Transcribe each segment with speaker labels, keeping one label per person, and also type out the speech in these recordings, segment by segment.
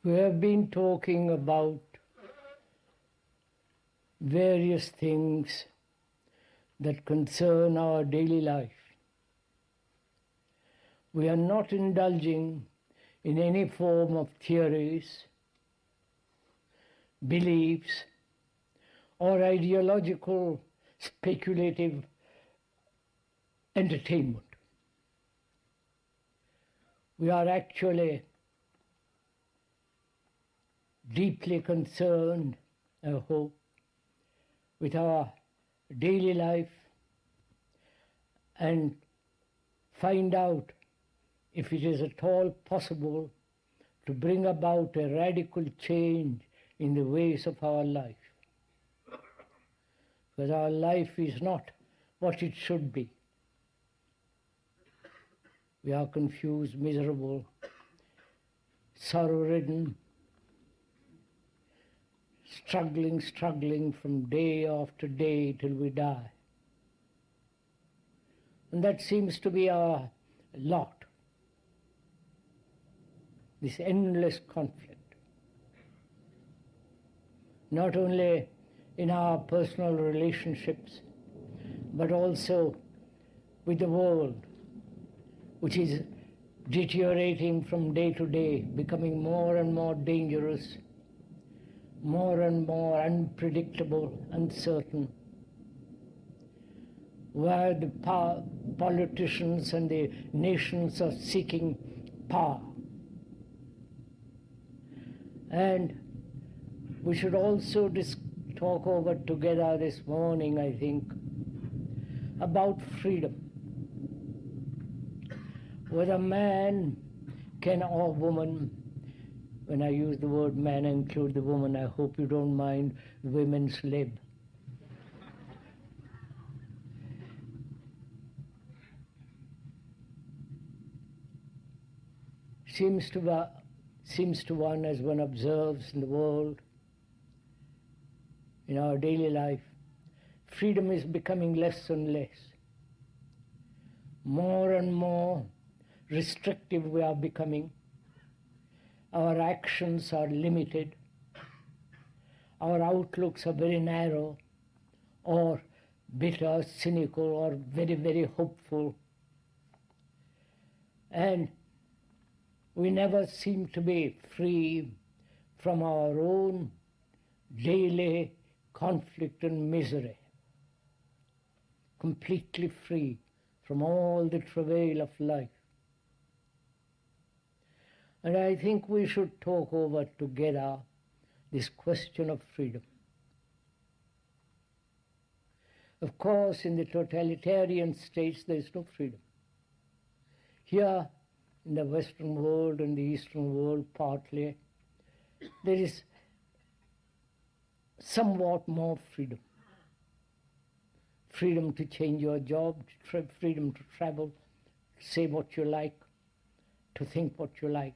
Speaker 1: We have been talking about various things that concern our daily life. We are not indulging in any form of theories, beliefs, or ideological speculative entertainment. We are actually deeply concerned, I hope, with our daily life and find out if it is at all possible to bring about a radical change in the ways of our life. Because our life is not what it should be. We are confused, miserable, sorrow-ridden, struggling from day after day till we die. And that seems to be our lot, this endless conflict. Not only in our personal relationships, but also with the world, which is deteriorating from day to day, becoming more and more dangerous, more and more unpredictable, uncertain, where the politicians and the nations are seeking power. And we should also talk over together this morning, I think, about freedom. Whether man can or woman, when I use the word man, I include the woman. I hope you don't mind women's lib. Seems to one, as one observes in the world, in our daily life, freedom is becoming less and less. More and more restrictive we are becoming. Our actions are limited. Our outlooks are very narrow, or bitter, cynical, or very, very hopeful. And we never seem to be free from our own daily conflict and misery. Completely free from all the travail of life. And I think we should talk over together this question of freedom. Of course, in the totalitarian states, there is no freedom. Here, in the Western world and the Eastern world partly, there is somewhat more freedom. Freedom to change your job, freedom to travel, say what you like, to think what you like,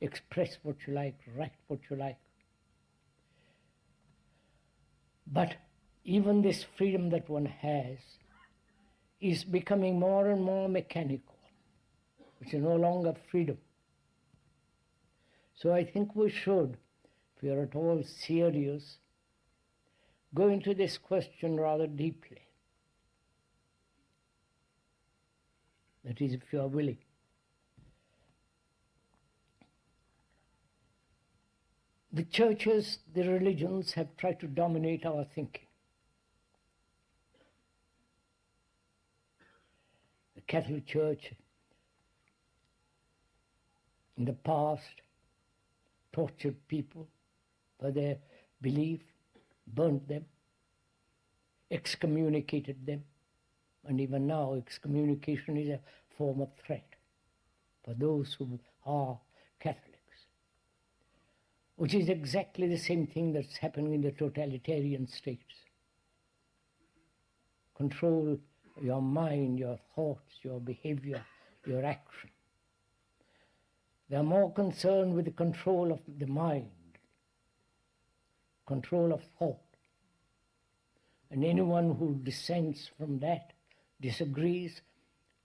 Speaker 1: express what you like, write what you like. But even this freedom that one has is becoming more and more mechanical, which is no longer freedom. So I think we should, if we are at all serious, go into this question rather deeply. That is, if you are willing. The churches, the religions have tried to dominate our thinking. The Catholic Church in the past tortured people for their belief, burnt them, excommunicated them, and even now excommunication is a form of threat for those who are Catholics, which is exactly the same thing that's happening in the totalitarian states. Control your mind, your thoughts, your behavior, your action. They are more concerned with the control of the mind, control of thought. And anyone who dissents from that, disagrees,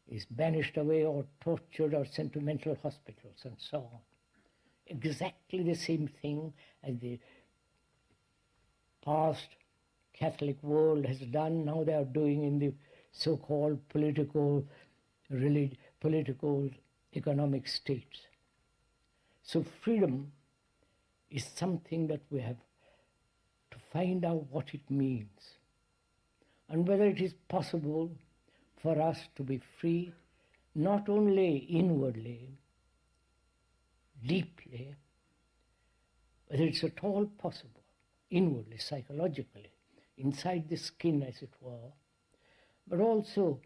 Speaker 1: is banished away or tortured or sent to mental hospitals and so on. exactly the same thing as the past Catholic world has done. Now they are doing in the so-called political, economic states. So freedom is something that we have to find out what it means, and whether it is possible for us to be free, not only inwardly, deeply, whether it's at all possible, inwardly, psychologically, inside the skin, as it were, but also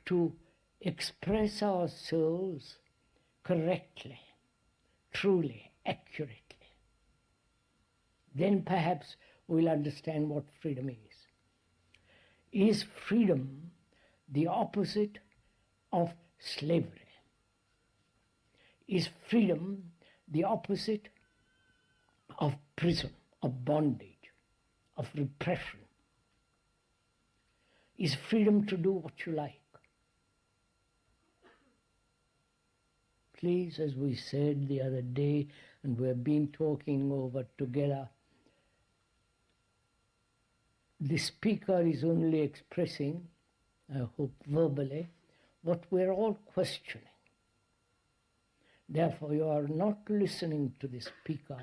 Speaker 1: to express ourselves correctly, truly, accurately. Then perhaps we'll understand what freedom is. Is freedom the opposite of slavery? Is freedom the opposite of prison, of bondage, of repression? Is freedom to do what you like? Please, as we said the other day, and we've been talking over together, the speaker is only expressing, I hope verbally, what we're all questioning. Therefore, you are not listening to the speaker,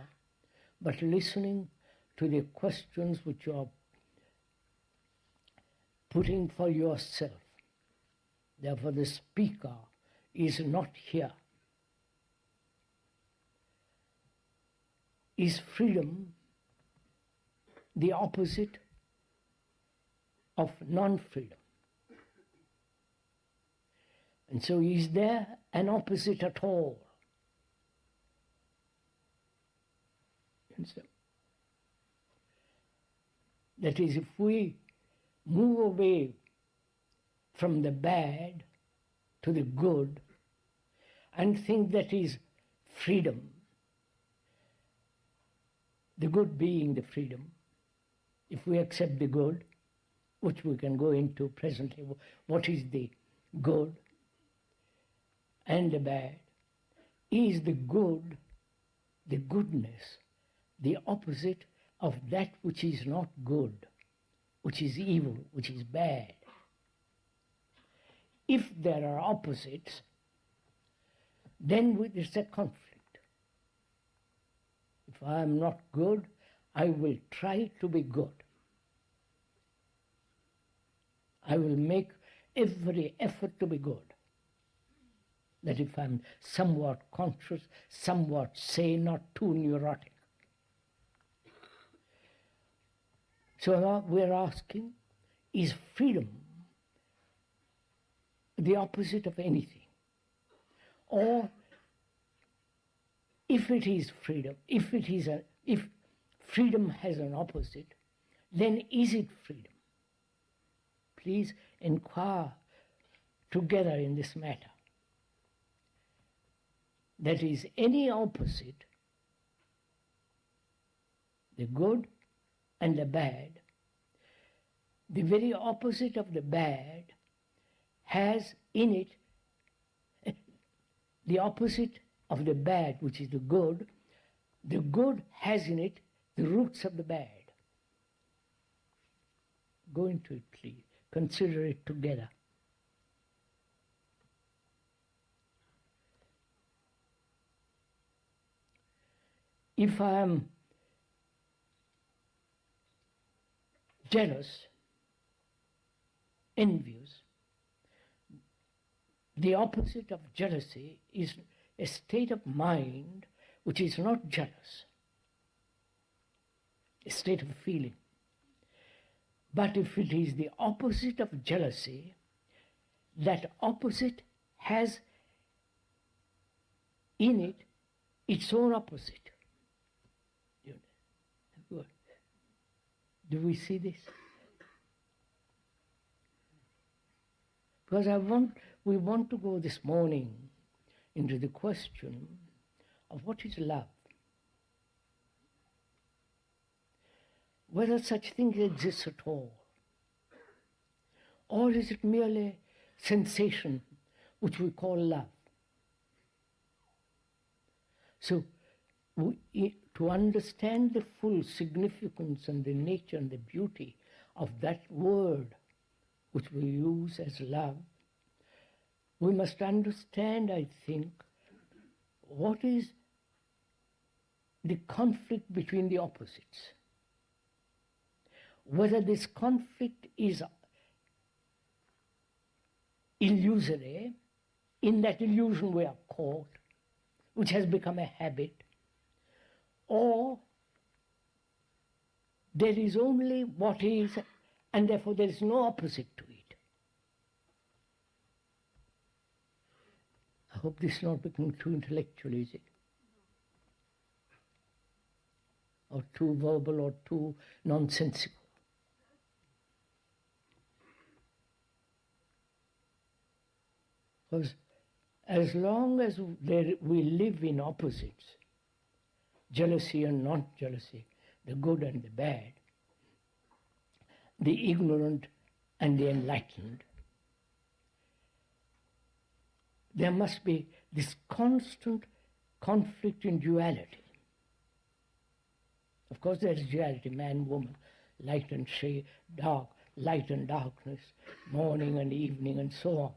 Speaker 1: but listening to the questions which you are putting for yourself. Therefore, the speaker is not here. Is freedom the opposite of non-freedom? And so is there an opposite at all? And so, that is, if we move away from the bad to the good and think that is freedom, the good being the freedom, if we accept the good, which we can go into presently, what is the good and the bad? Is the good, the goodness, the opposite of that which is not good, which is evil, which is bad? If there are opposites, then there's a conflict. If I am not good, I will try to be good. I will make every effort to be good. That if I'm somewhat conscious, somewhat sane, not too neurotic. So now we're asking, is freedom the opposite of anything? Or if it is freedom, if freedom has an opposite, then is it freedom? Please inquire together in this matter. That is, any opposite, the good and the bad, the very opposite of the bad has in it the opposite of the bad, which is the good has in it the roots of the bad. Go into it, please. Consider it together. If I am jealous, envious, the opposite of jealousy is a state of mind which is not jealous, a state of feeling. But if it is the opposite of jealousy, that opposite has in it its own opposite. Do we see this? Because we want to go this morning into the question of what is love. Whether such thing exists at all. Or is it merely sensation which we call love? So to understand the full significance and the nature and the beauty of that word which we use as love, we must understand, I think, what is the conflict between the opposites. Whether this conflict is illusory, in that illusion we are caught, which has become a habit, or there is only what is, and therefore there is no opposite to it. I hope this is not becoming too intellectual, is it? Or too verbal or too nonsensical. Because as long as we live in opposites, jealousy and non-jealousy, the good and the bad, the ignorant and the enlightened, there must be this constant conflict in duality. Of course there is duality, man, woman, light and shade, dark, light and darkness, morning and evening and so on.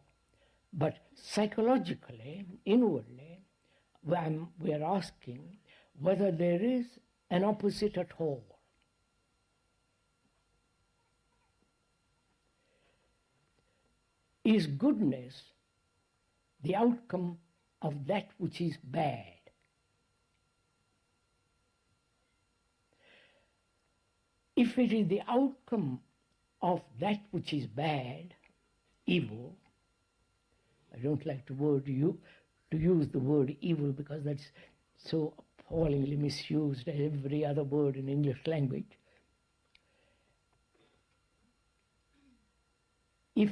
Speaker 1: But psychologically, inwardly, we are asking whether there is an opposite at all. Is goodness the outcome of that which is bad? If it is the outcome of that which is bad, evil, I don't like to use the word evil because that's so appallingly misused as every other word in English language. If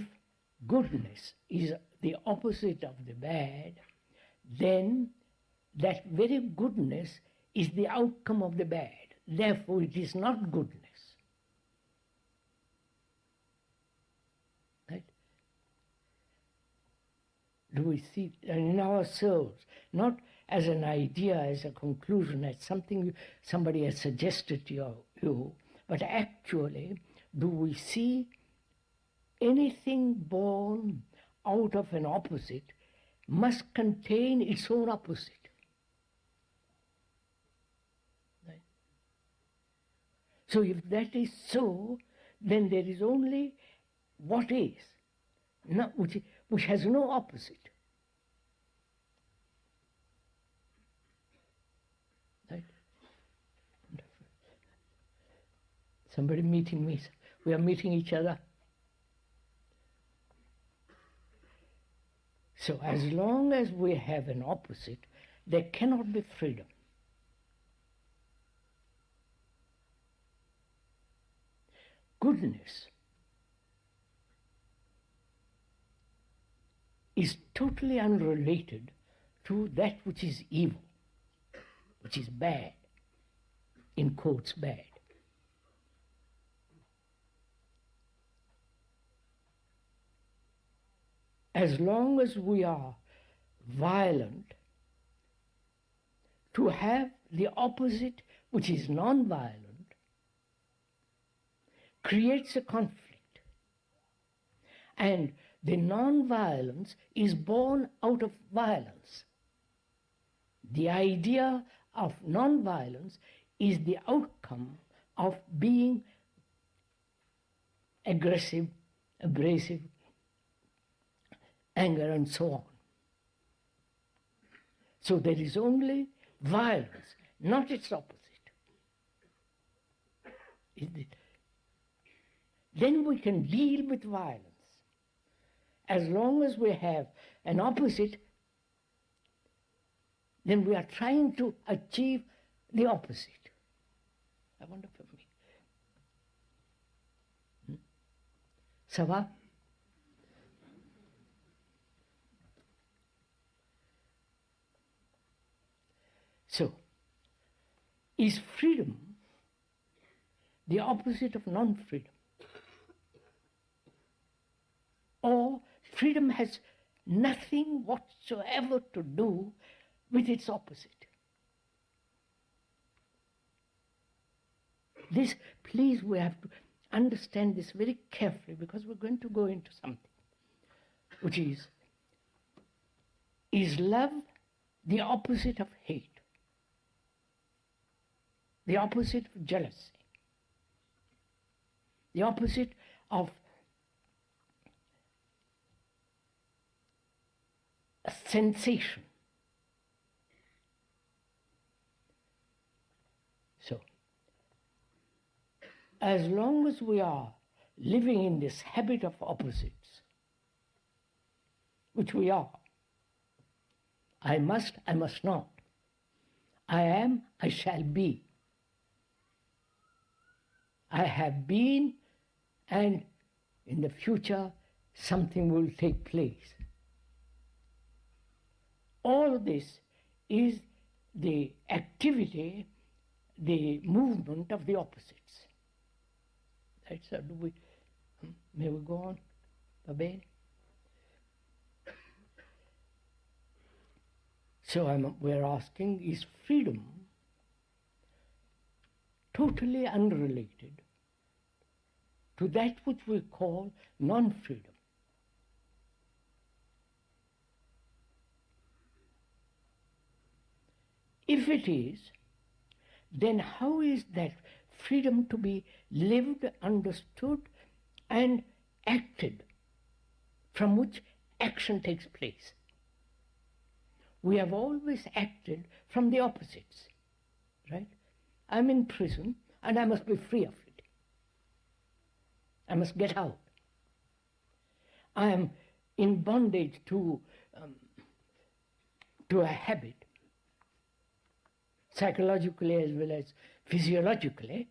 Speaker 1: goodness is the opposite of the bad, then that very goodness is the outcome of the bad. Therefore, it is not goodness. Right? Do we see in ourselves, not as an idea, as a conclusion, as something somebody has suggested to you, but actually, do we see anything born out of an opposite must contain its own opposite? Right? So if that is so, then there is only what is, which has no opposite. Right? Somebody meeting me, we are meeting each other. So as long as we have an opposite, there cannot be freedom. Goodness is totally unrelated to that which is evil, which is bad, in quotes bad. As long as we are violent, to have the opposite, which is non-violent, creates a conflict. And the non-violence is born out of violence. The idea of non-violence is the outcome of being aggressive, abrasive, anger and so on. So there is only violence, not its opposite. Then we can deal with violence. As long as we have an opposite, then we are trying to achieve the opposite. I wonder for me. Ça va? So, is freedom the opposite of non-freedom? Or freedom has nothing whatsoever to do with its opposite? This, please, we have to understand this very carefully, because we're going to go into something, which is love the opposite of hate, the opposite of jealousy, the opposite of a sensation? So, as long as we are living in this habit of opposites, which we are, I must not, I am, I shall be, I have been, and in the future something will take place. All this is the activity, the movement of the opposites. Right, so may we go on? Va bene? So we're asking, is freedom totally unrelated to that which we call non-freedom? If it is, then how is that freedom to be lived, understood, and acted, from which action takes place? We have always acted from the opposites, right? I'm in prison and I must be free of it. I must get out. I am in bondage to a habit, psychologically as well as physiologically,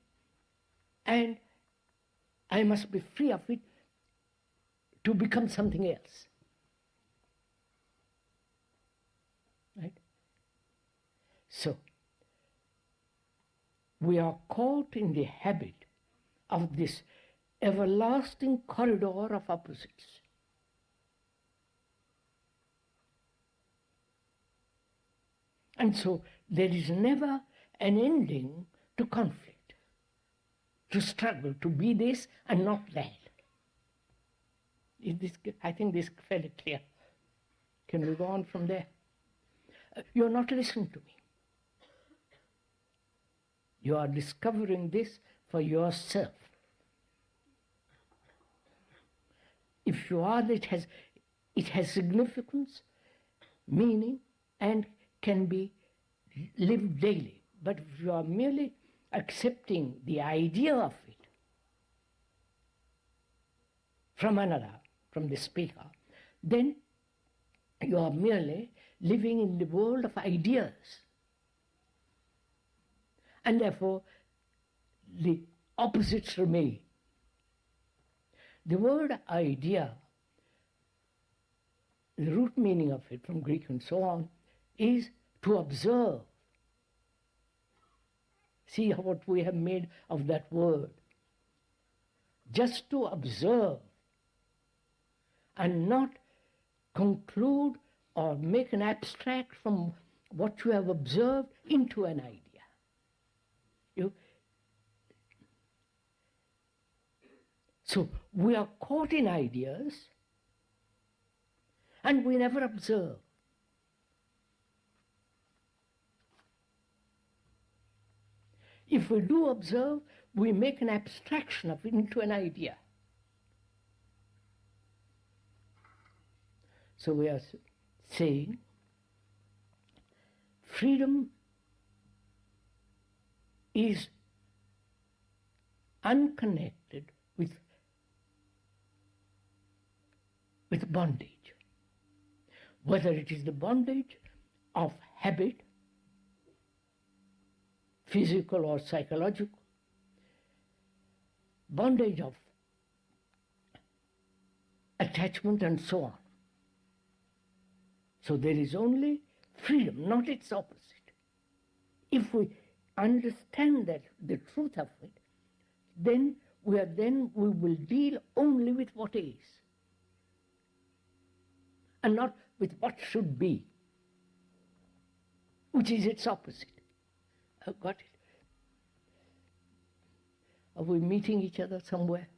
Speaker 1: and I must be free of it to become something else. Right? So, we are caught in the habit of this everlasting corridor of opposites. And so there is never an ending to conflict, to struggle, to be this and not that. I think this is fairly clear. Can we go on from there? You're not listening to me. You are discovering this for yourself. If you are, it has significance, meaning, and can be lived daily. But if you are merely accepting the idea of it from another, from the speaker, then you are merely living in the world of ideas. And therefore, the opposites remain. The word idea, the root meaning of it from Greek and so on, is to observe. See what we have made of that word. Just to observe and not conclude or make an abstract from what you have observed into an idea. So we are caught in ideas and we never observe. If we do observe, we make an abstraction of it into an idea. So we are saying freedom is unconnected with bondage, whether it is the bondage of habit, physical or psychological, bondage of attachment and so on. So there is only freedom, not its opposite. If we understand that, the truth of it, then we will deal only with what is, and not with what should be, which is its opposite. Got it? Are we meeting each other somewhere?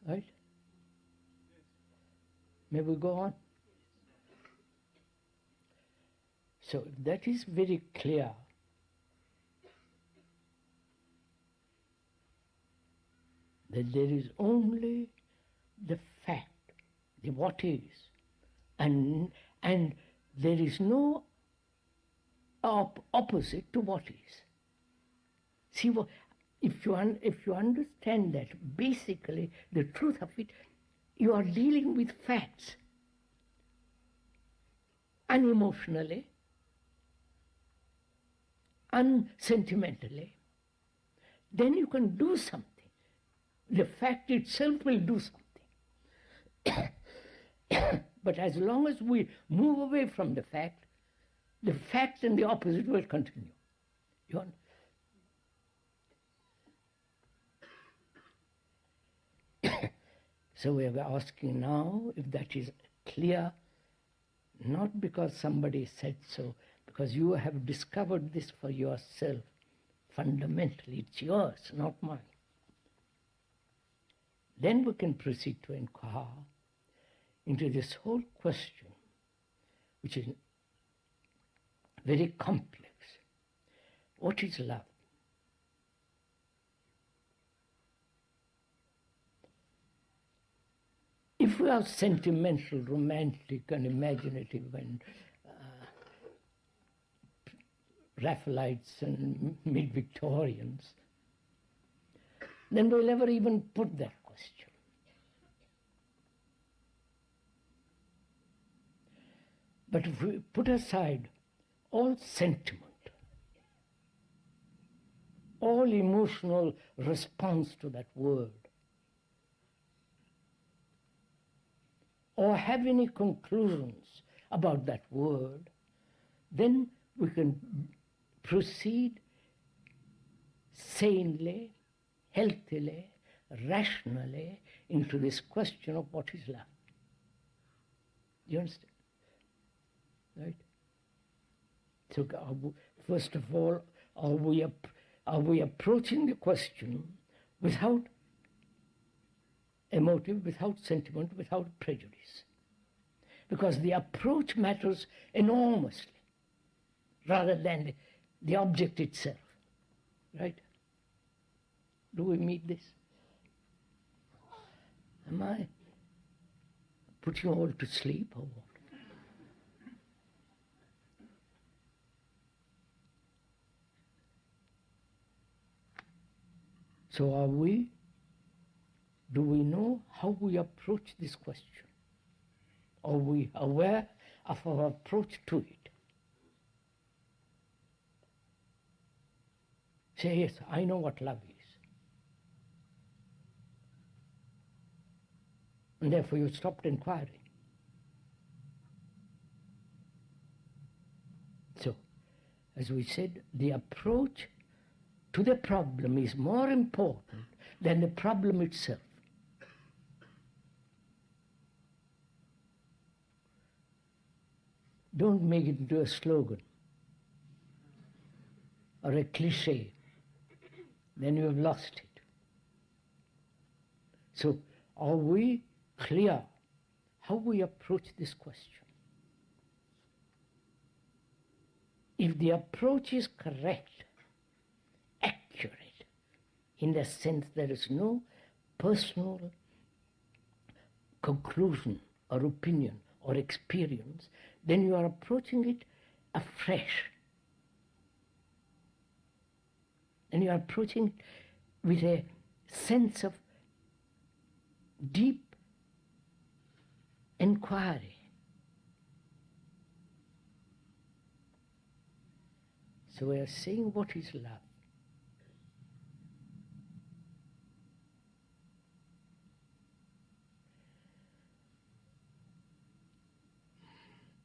Speaker 1: Right? May we go on? So that is very clear. That there is only the fact, the what is, and there is no opposite to what is. See, if you understand that, basically the truth of it, you are dealing with facts, unemotionally, unsentimentally, then you can do something. The fact itself will do something. But as long as we move away from the fact and the opposite will continue. You understand? So we are asking now if that is clear, not because somebody said so, because you have discovered this for yourself. Fundamentally, it's yours, not mine. Then we can proceed to inquire into this whole question, which is very complex. What is love? If we are sentimental, romantic, and imaginative, and Raphaelites and mid-Victorians, then we'll never even put that question. But if we put aside all sentiment, all emotional response to that word, or have any conclusions about that word, then we can proceed sanely, healthily, rationally into this question of what is love. Do you understand? Right? So first of all, are we approaching the question without emotive, without sentiment, without prejudice? Because the approach matters enormously, rather than the object itself. Right? Do we meet this? Am I putting you all to sleep or what? So do we know how we approach this question? Are we aware of our approach to it? Say, yes, I know what love is. And therefore you stopped inquiring. So, as we said, the approach to the problem is more important than the problem itself. Don't make it into a slogan or a cliche. Then you have lost it. So, are we clear how we approach this question? If the approach is correct, accurate, in the sense there is no personal conclusion or opinion or experience, then you are approaching it afresh. And you are approaching it with a sense of deep inquiry. So we are saying, what is love?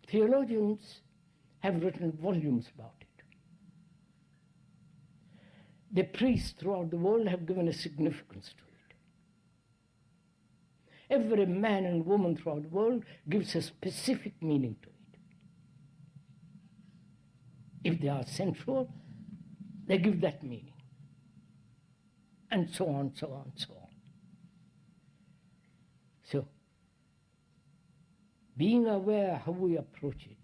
Speaker 1: Theologians have written volumes about it. The priests throughout the world have given a significance to it. Every man and woman throughout the world gives a specific meaning to it. If they are sensual, they give that meaning. And so on, so on, so on. So, being aware how we approach it,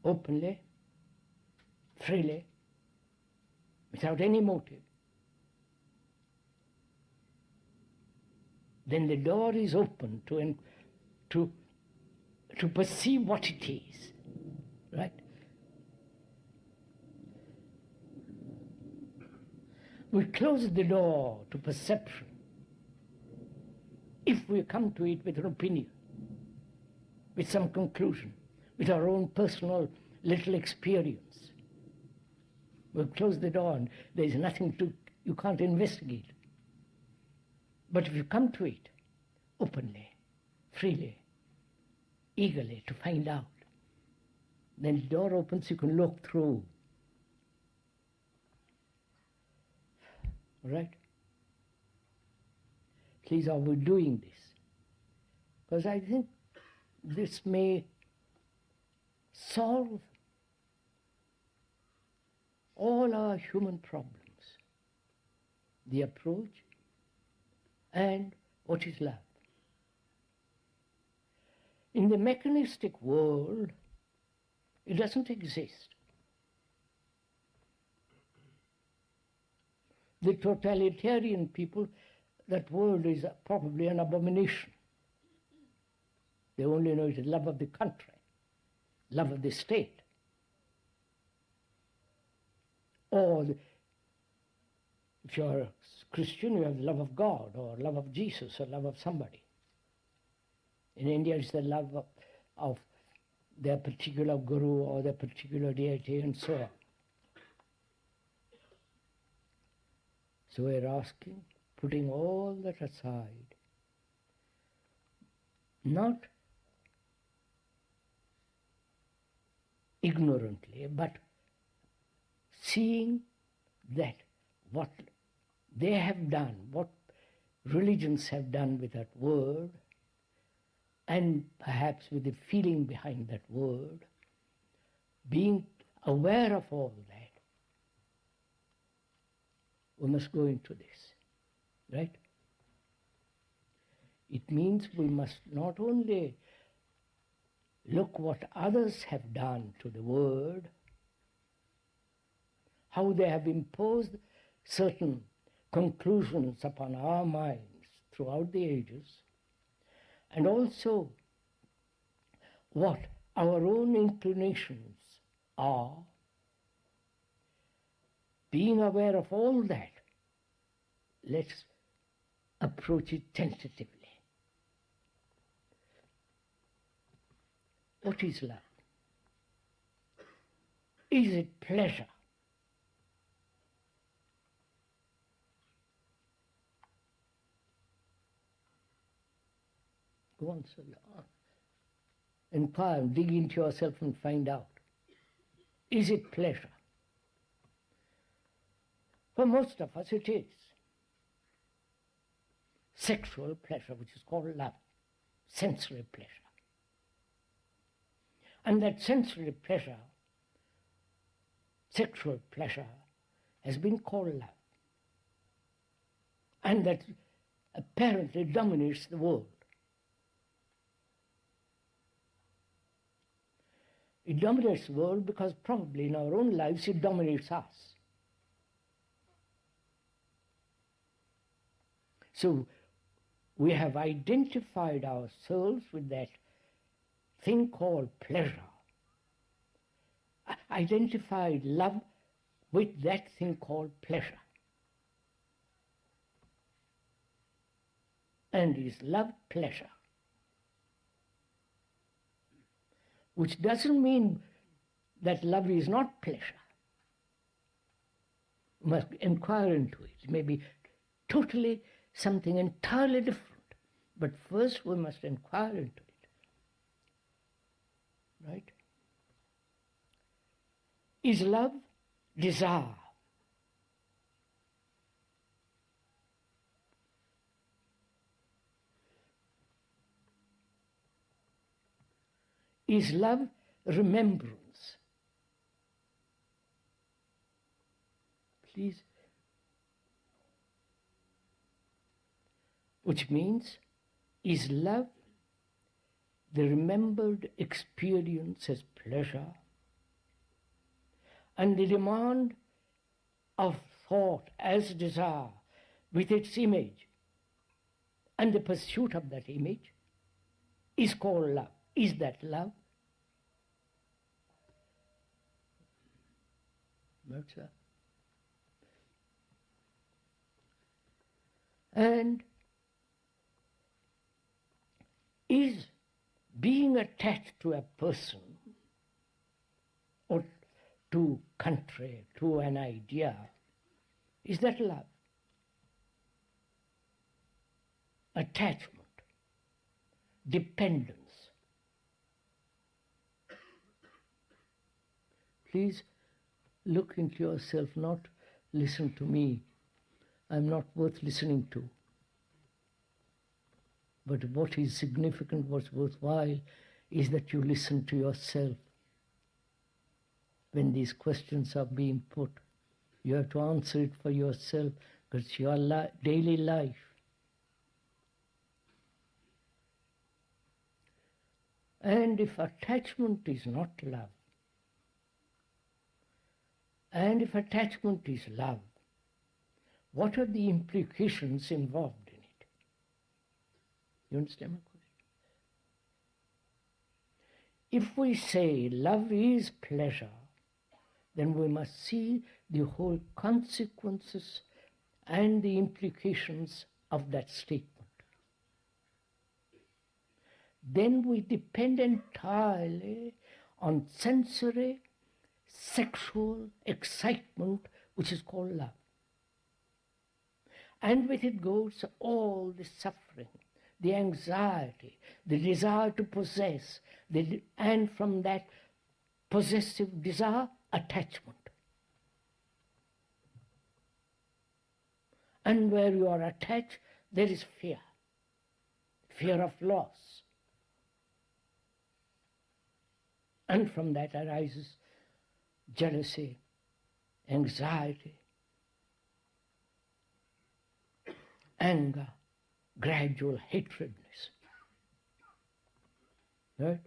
Speaker 1: openly, freely, without any motive, then the door is open to perceive what it is, right? We close the door to perception if we come to it with an opinion, with some conclusion, with our own personal little experience. We close the door and there's nothing you can't investigate. But if you come to it openly, freely, eagerly to find out, then the door opens, you can look through. Right? Please, are we doing this? Because I think this may solve all our human problems. The approach and what is love. In the mechanistic world, it doesn't exist. The totalitarian people, that word is probably an abomination. They only know it as love of the country, love of the state. Or if you're a Christian, you have the love of God, or love of Jesus, or love of somebody. In India, it's the love of their particular guru or their particular deity, and so on. So we're asking, putting all that aside, not ignorantly, but seeing that what they have done, what religions have done with that word, and perhaps with the feeling behind that word, being aware of all that, we must go into this, right? It means we must not only look what others have done to the word, how they have imposed certain conclusions upon our minds throughout the ages, and also what our own inclinations are. Being aware of all that, let's approach it tentatively. What is love? Is it pleasure? Go on, sir. Inquire, dig into yourself and find out. Is it pleasure? For most of us it is. Sexual pleasure, which is called love, sensory pleasure. And that sensory pleasure, sexual pleasure, has been called love. And that apparently dominates the world. It dominates the world because probably in our own lives it dominates us. So we have identified ourselves with that thing called pleasure, identified love with that thing called pleasure. And is love pleasure? Which doesn't mean that love is not pleasure. We must inquire into it. It may be totally something entirely different. But first we must inquire into it. Right? Is love desire? Is love remembrance? Please. Which means, is love the remembered experience as pleasure, and the demand of thought as desire with its image, and the pursuit of that image is called love. Is that love? That's that. And is being attached to a person or to country, to an idea, is that love? Attachment, dependence. Please look into yourself, not listen to me. I'm not worth listening to. But what is significant, what's worthwhile, is that you listen to yourself. When these questions are being put, you have to answer it for yourself, because it's your daily life. And if attachment is not love, and if attachment is love, what are the implications involved in it? You understand my question? If we say love is pleasure, then we must see the whole consequences and the implications of that statement. Then we depend entirely on sensory, sexual excitement, which is called love. And with it goes all the suffering, the anxiety, the desire to possess, and from that possessive desire, attachment. And where you are attached, there is fear, fear of loss. And from that arises jealousy, anxiety, anger, gradual hatredness. Right?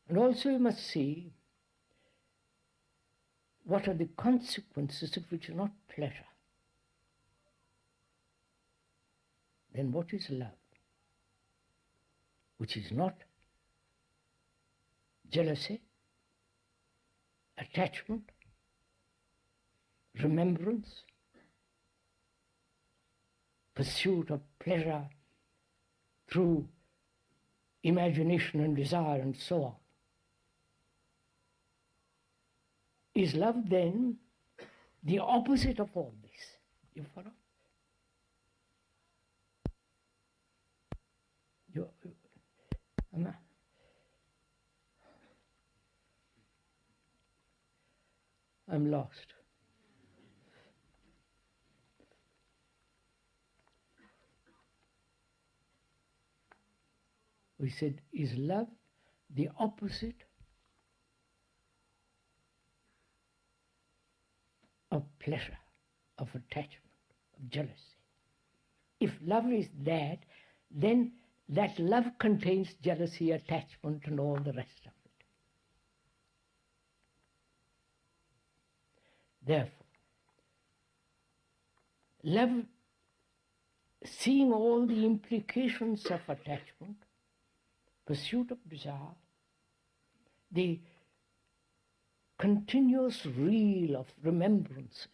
Speaker 1: And also you must see what are the consequences if it is not pleasure. Then what is love? Which is not jealousy, attachment, remembrance, pursuit of pleasure through imagination and desire and so on. Is love then the opposite of all this? You follow? I'm lost. We said, is love the opposite of pleasure, of attachment, of jealousy? If love is that, then that love contains jealousy, attachment, and all the rest of it. Therefore, love, seeing all the implications of attachment, pursuit of desire, the continuous reel of remembrances.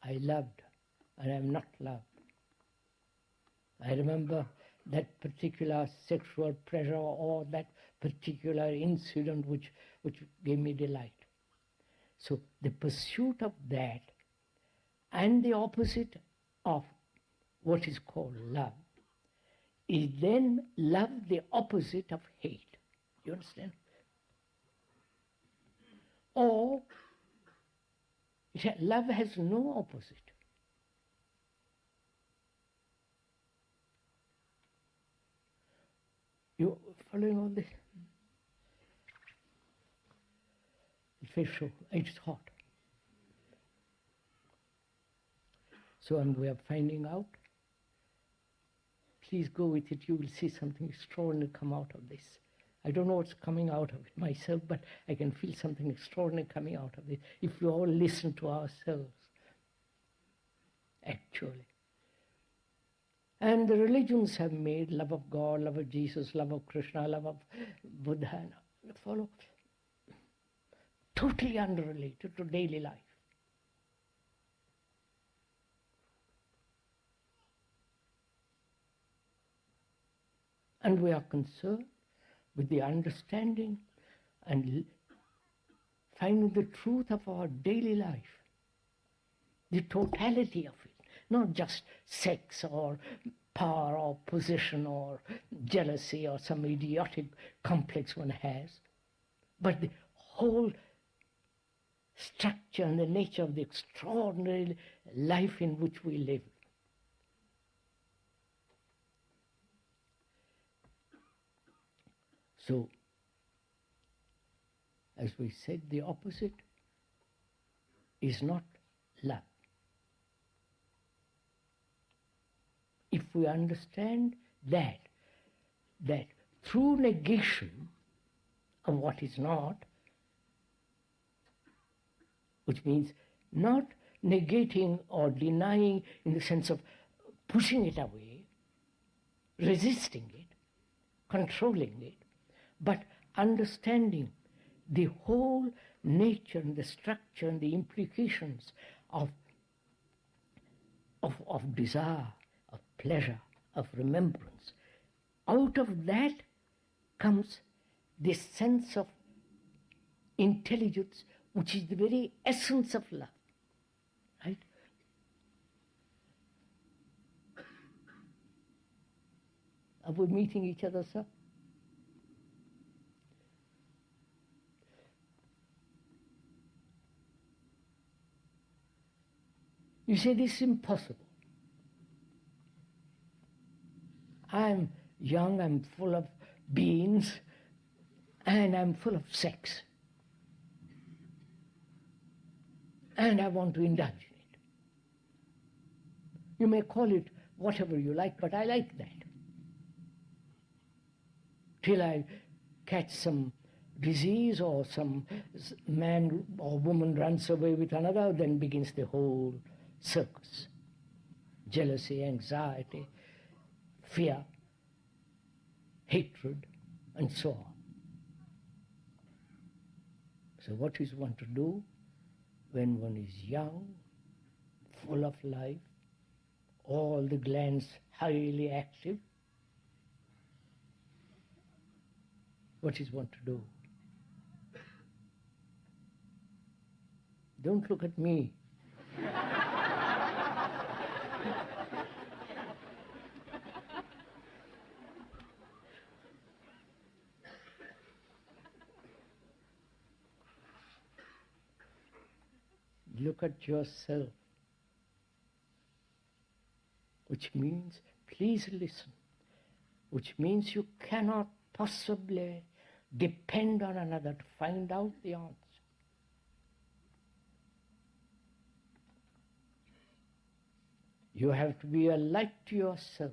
Speaker 1: I loved and I am not loved. I remember that particular sexual pleasure or that particular incident which gave me delight. So the pursuit of that and the opposite of what is called love is then love the opposite of hate. You understand? Or love has no opposite. You following all this? fish, it's hot. So we are finding out. Please go with it, you will see something extraordinary come out of this. I don't know what's coming out of it myself, but I can feel something extraordinary coming out of it if we all listen to ourselves, actually. And the religions have made love of God, love of Jesus, love of Krishna, love of Buddha, and follow, totally unrelated to daily life. And we are concerned with the understanding and finding the truth of our daily life, the totality of it, not just sex or power or position or jealousy or some idiotic complex one has, but the whole structure and the nature of the extraordinary life in which we live. So, as we said, the opposite is not love. If we understand that through negation of what is not, which means not negating or denying in the sense of pushing it away, resisting it, controlling it, but understanding the whole nature and the structure and the implications of desire, of pleasure, of remembrance. Out of that comes this sense of intelligence, which is the very essence of love, right? Are we meeting each other, sir? You say this is impossible. I'm young, I'm full of beans, and I'm full of sex. And I want to indulge in it. You may call it whatever you like, but I like that. Till I catch some disease or some man or woman runs away with another, then begins the whole circus. Jealousy, anxiety, fear, hatred, and so on. So what is one to do when one is young, full of life, all the glands highly active? What is one to do? Don't look at me. Look at yourself, which means, please listen, which means you cannot possibly depend on another to find out the answer. You have to be a light to yourself.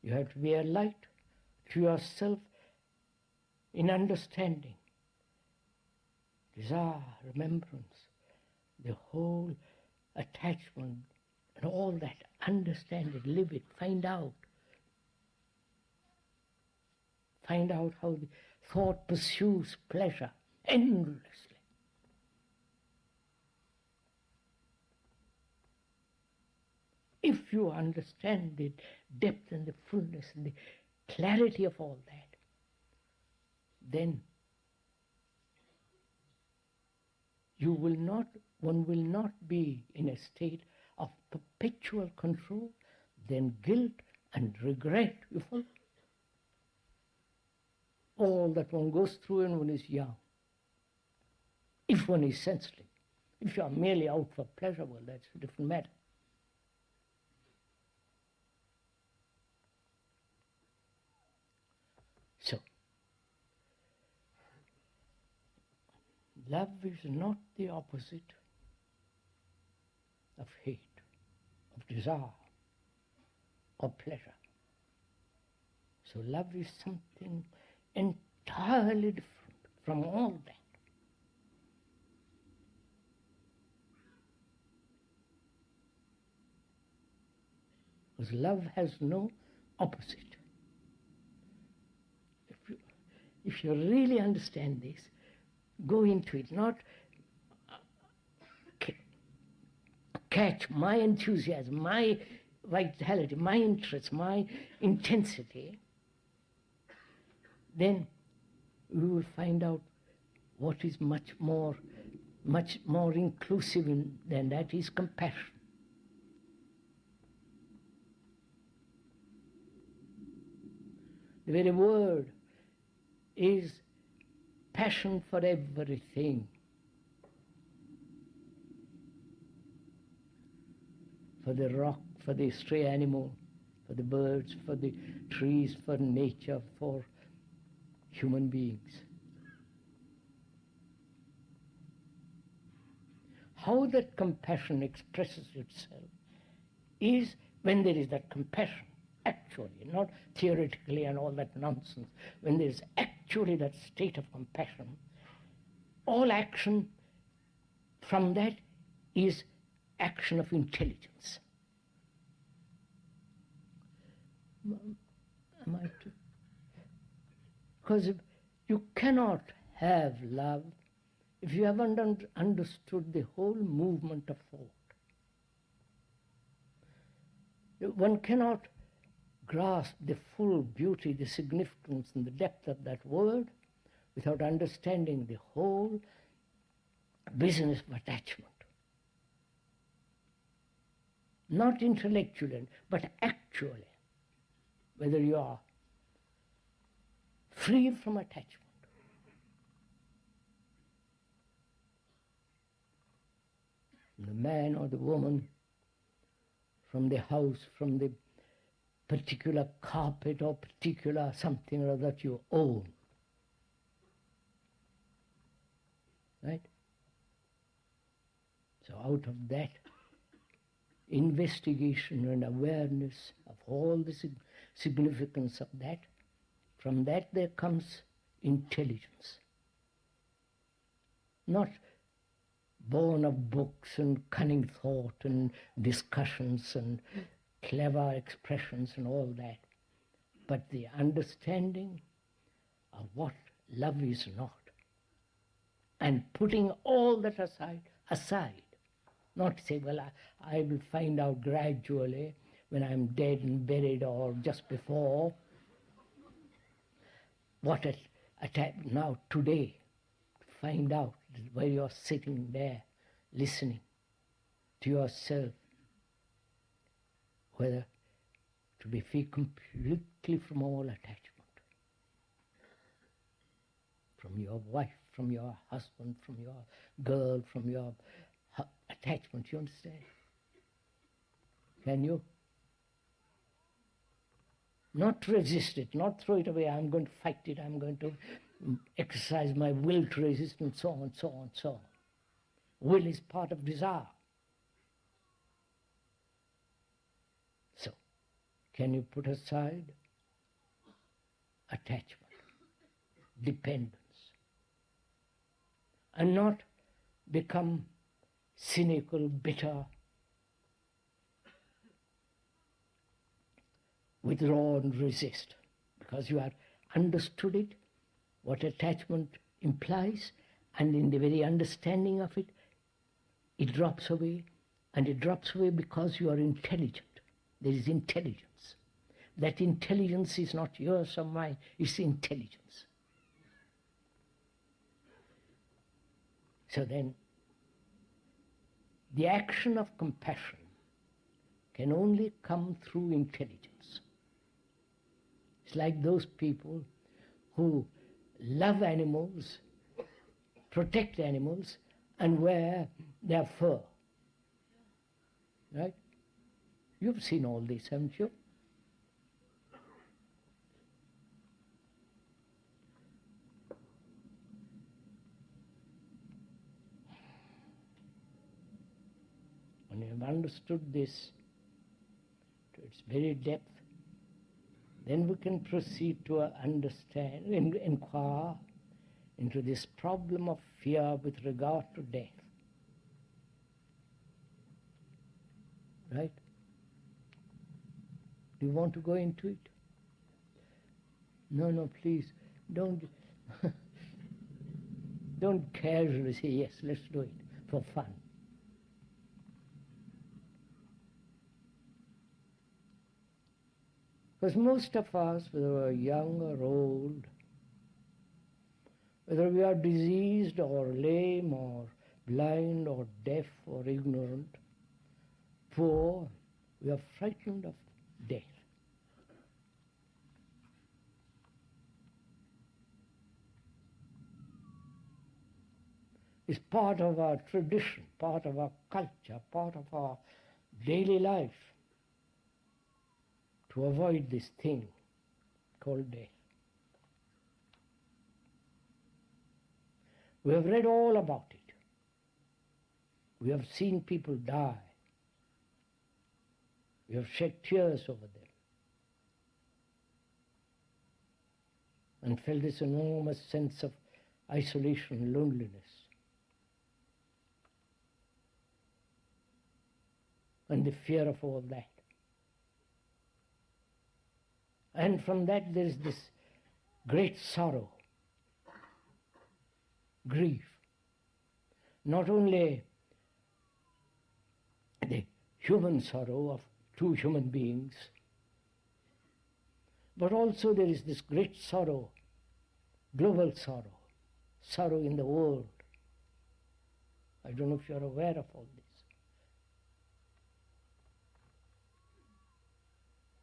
Speaker 1: You have to be a light to yourself in understanding, desire, remembrance, the whole attachment and all that. Understand it, live it, find out. Find out how the thought pursues pleasure endlessly. If you understand the depth and the fullness and the clarity of all that, then one will not be in a state of perpetual control, then guilt and regret. You follow? All that one goes through when one is young. If one is sensitive. If you are merely out for pleasure, well, that's a different matter. So, love is not the opposite of hate, of desire, or pleasure. So love is something entirely different from all that. Because love has no opposite. If you really understand this, go into it, not catch my enthusiasm, my vitality, my interest, my intensity, then we will find out what is much more inclusive than that is compassion. The very word is passion for everything. For the rock, for the stray animal, for the birds, for the trees, for nature, for human beings. How that compassion expresses itself is when there is that compassion, actually, not theoretically and all that nonsense. When there is actually that state of compassion, all action from that is action of intelligence. Because you cannot have love if you haven't understood the whole movement of thought. One cannot grasp the full beauty, the significance and the depth of that word without understanding the whole business of attachment. Not intellectually, but actually, whether you are free from attachment. The man or the woman, from the house, from the particular carpet or particular something or other that you own. Right? So out of that investigation and awareness of all the significance of that, from that there comes intelligence. Not born of books and cunning thought and discussions and clever expressions and all that, but the understanding of what love is not, and putting all that aside, not to say, well, I will find out gradually when I'm dead and buried or just before, what now today, find out where you're sitting there, listening to yourself, whether to be free completely from all attachment, from your wife, from your husband, from your girl, from your attachment, you understand? Can you? Not resist it, not throw it away, I'm going to fight it, I'm going to exercise my will to resist, and so on, so on, so on. Will is part of desire. So, can you put aside attachment, dependence, and not become cynical, bitter, withdraw and resist, because you have understood it, what attachment implies, and in the very understanding of it, it drops away, and it drops away because you are intelligent. There is intelligence. That intelligence is not yours or mine, it's intelligence. So then, the action of compassion can only come through intelligence. It's like those people who love animals, protect animals, and wear their fur. Right? You've seen all this, haven't you? have understood this to its very depth, then we can proceed to understand, inquire into this problem of fear with regard to death. Right? Do you want to go into it? No, please, don't don't casually say, yes, let's do it for fun. Because most of us, whether we are young or old, whether we are diseased or lame or blind or deaf or ignorant, poor, we are frightened of death. It's part of our tradition, part of our culture, part of our daily life to avoid this thing called death. We have read all about it. We have seen people die. We have shed tears over them and felt this enormous sense of isolation and loneliness. And the fear of all that. And from that there is this great sorrow, grief. Not only the human sorrow of two human beings, but also there is this great sorrow, global sorrow, sorrow in the world. I don't know if you are aware of all this.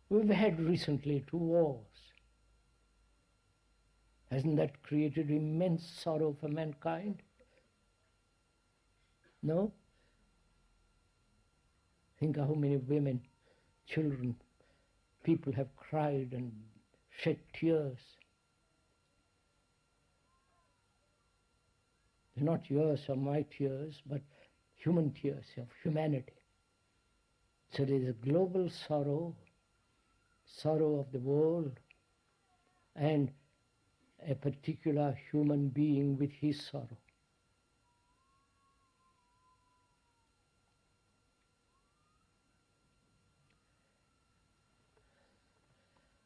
Speaker 1: We've had recently 2 wars. Hasn't that created immense sorrow for mankind? No? Think how many women, children, people have cried and shed tears. Not yours or my tears, but human tears of humanity. So there is a global sorrow, sorrow of the world, and a particular human being with his sorrow.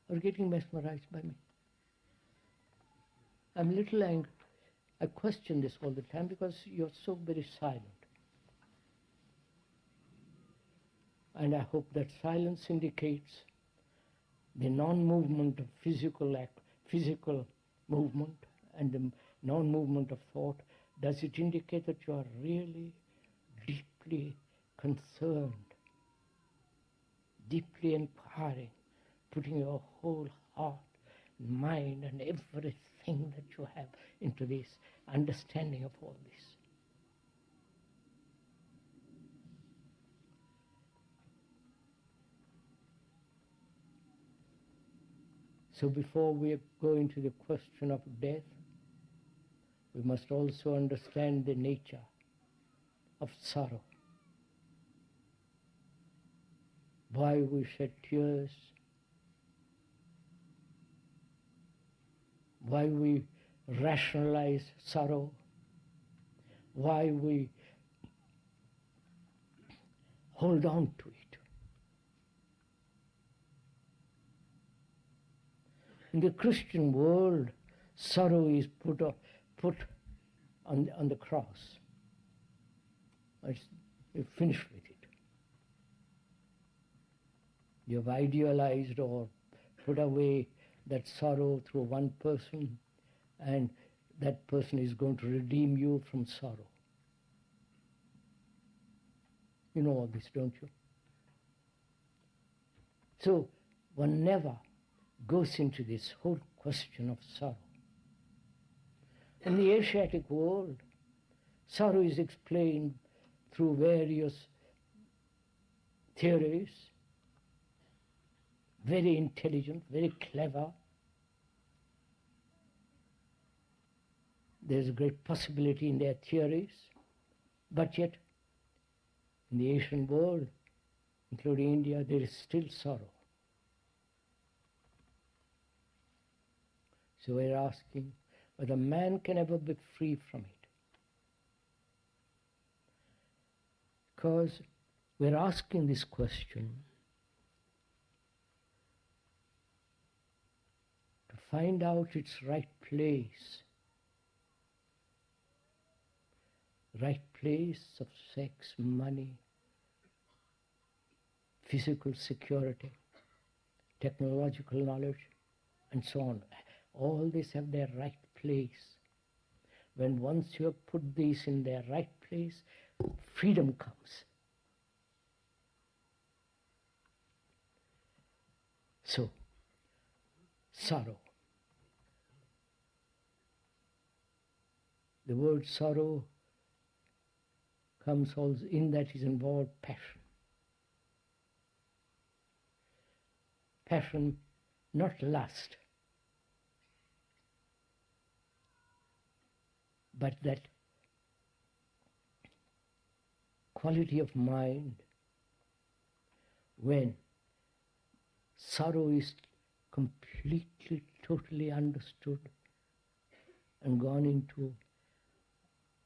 Speaker 1: You're getting mesmerized by me. I'm a little angry. I question this all the time because you're so very silent. And I hope that silence indicates the non-movement of physical movement and the non-movement of thought. Does it indicate that you are really deeply concerned, deeply inquiring, putting your whole heart, mind and everything that you have into this understanding of all this? So before we go into the question of death, we must also understand the nature of sorrow. Why we shed tears, why we rationalize sorrow, why we hold on to it. In the Christian world, sorrow is put on the cross. You're finished with it. You've idealized or put away that sorrow through one person, and that person is going to redeem you from sorrow. You know all this, don't you? So one never goes into this whole question of sorrow. In the Asiatic world, sorrow is explained through various theories, very intelligent, very clever. There's a great possibility in their theories, but yet In the Asian world, including India, there is still sorrow. So we're asking whether man can ever be free from it. Because we're asking this question to find out its right place of sex, money, physical security, technological knowledge, and so on. All these have their right place. When once you have put these in their right place, freedom comes. So, sorrow. The word sorrow comes also, in that is involved passion. Passion, not lust, but that quality of mind when sorrow is completely, totally understood and gone into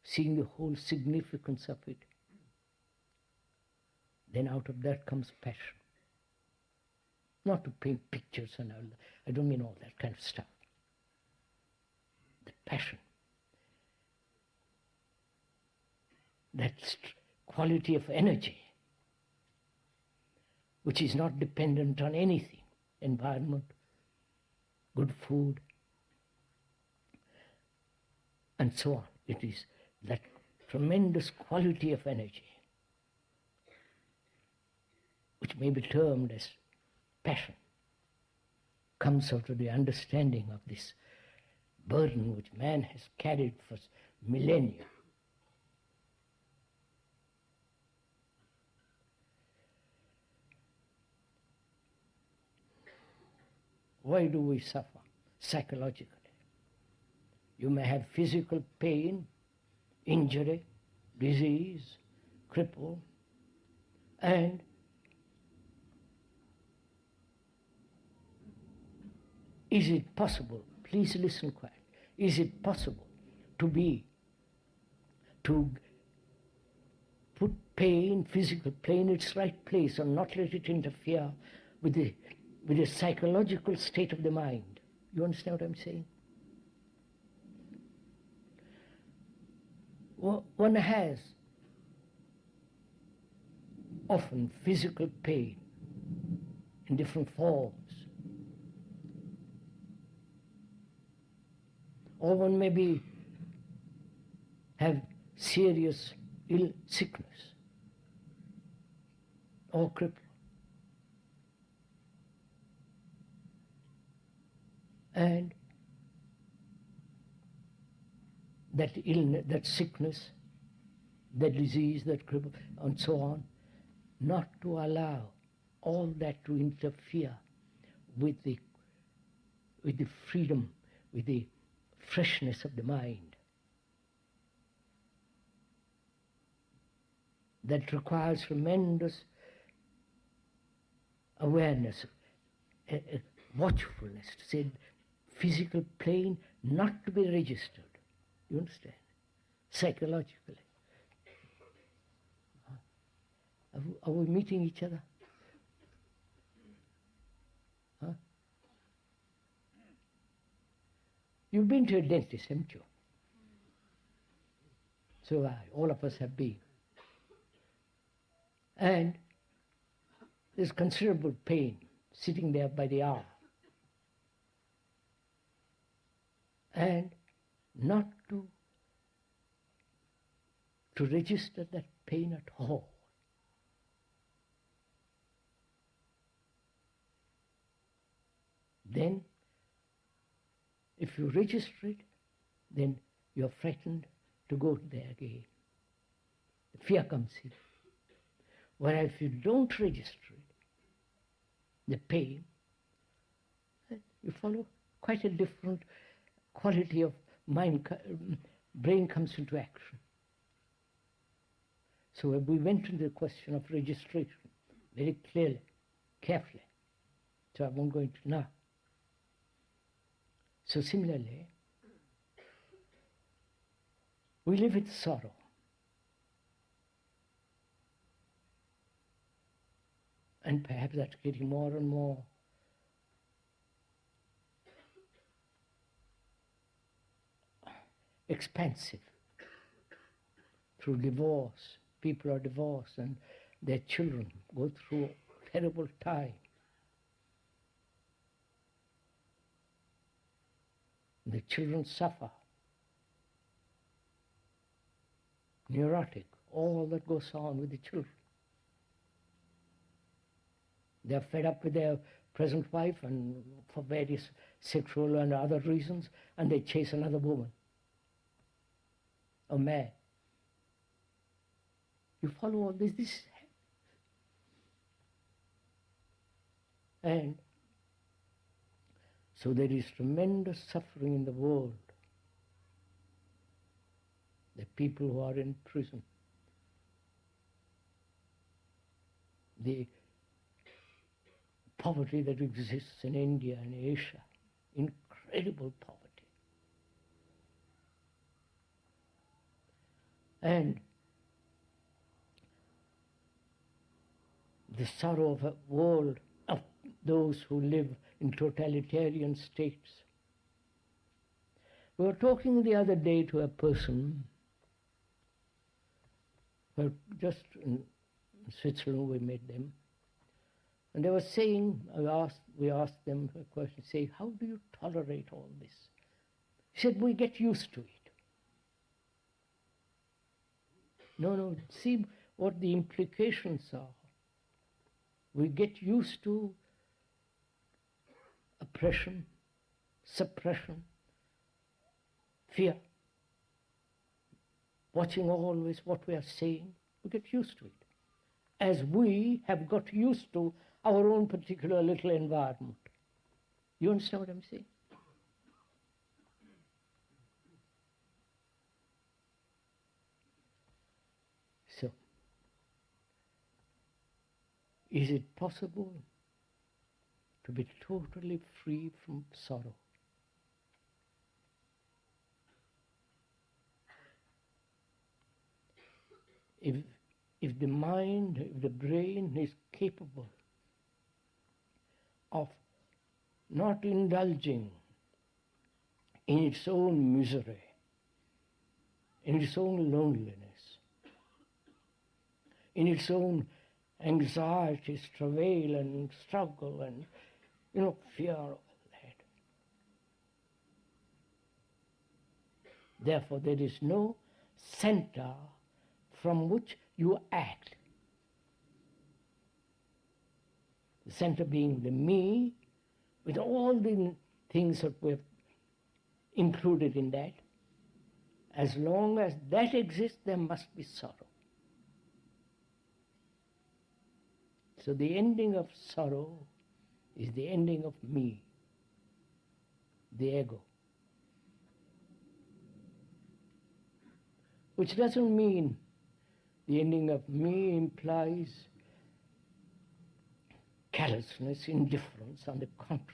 Speaker 1: seeing the whole significance of it, then out of that comes passion. Not to paint pictures and all that. I don't mean all that kind of stuff. The passion. That quality of energy, which is not dependent on anything, environment, good food, and so on. It is that tremendous quality of energy, which may be termed as passion, comes out of the understanding of this burden which man has carried for millennia. Why do we suffer psychologically? You may have physical pain, injury, disease, cripple, and is it possible, please listen quietly, is it possible to put pain, physical pain, in its right place and not let it interfere with the psychological state of the mind? You understand what I'm saying? One has often physical pain in different forms. Or one may have serious sickness or cripple. And that illness, that sickness, that disease, that cripple, and so on, not to allow all that to interfere with the freedom, with the freshness of the mind. That requires tremendous awareness, watchfulness, to say physical pain not to be registered. You understand? Psychologically. Are we meeting each other? Huh? You've been to a dentist, haven't you? So all of us have been. And there's considerable pain sitting there by the hour. And not to register that pain at all. Then, if you register it, then you're frightened to go there again. The fear comes in. Whereas if you don't register it, the pain, you follow quite a different quality of mind, brain comes into action. So we went into the question of registration very clearly, carefully. So I won't go into now. So similarly, we live with sorrow. And perhaps that's getting more and more expensive. Through divorce, people are divorced and their children go through a terrible time. The children suffer. Neurotic, all that goes on with the children. They're fed up with their present wife and for various sexual and other reasons, and they chase another woman, a man. You follow all this. And so there is tremendous suffering in the world. The people who are in prison, the poverty that exists in India and Asia, incredible poverty. And the sorrow of a world of those who live in totalitarian states. We were talking the other day to a person, just in Switzerland we met them, and they were saying, we asked them a question, saying, how do you tolerate all this? He said, we get used to it. No, see what the implications are. We get used to oppression, suppression, fear, watching always what we are saying. We get used to it, as we have got used to our own particular little environment. You understand what I'm saying? So, is it possible to be totally free from sorrow? If the mind, if the brain is capable of not indulging in its own misery, in its own loneliness, in its own anxieties, travail and struggle and, fear of that. Therefore, there is no center from which you act. The center being the me, with all the things that we've included in that. As long as that exists, there must be sorrow. So the ending of sorrow is the ending of me, the ego. Which doesn't mean the ending of me implies callousness, indifference, on the contrary.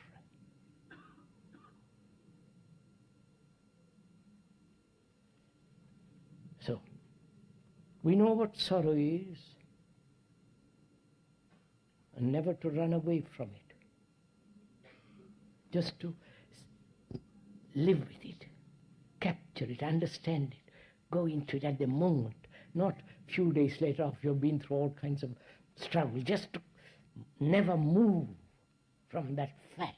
Speaker 1: So, we know what sorrow is, and never to run away from it. Just to live with it, capture it, understand it, go into it at the moment, not a few days later after you've been through all kinds of struggle, just to never move from that fact.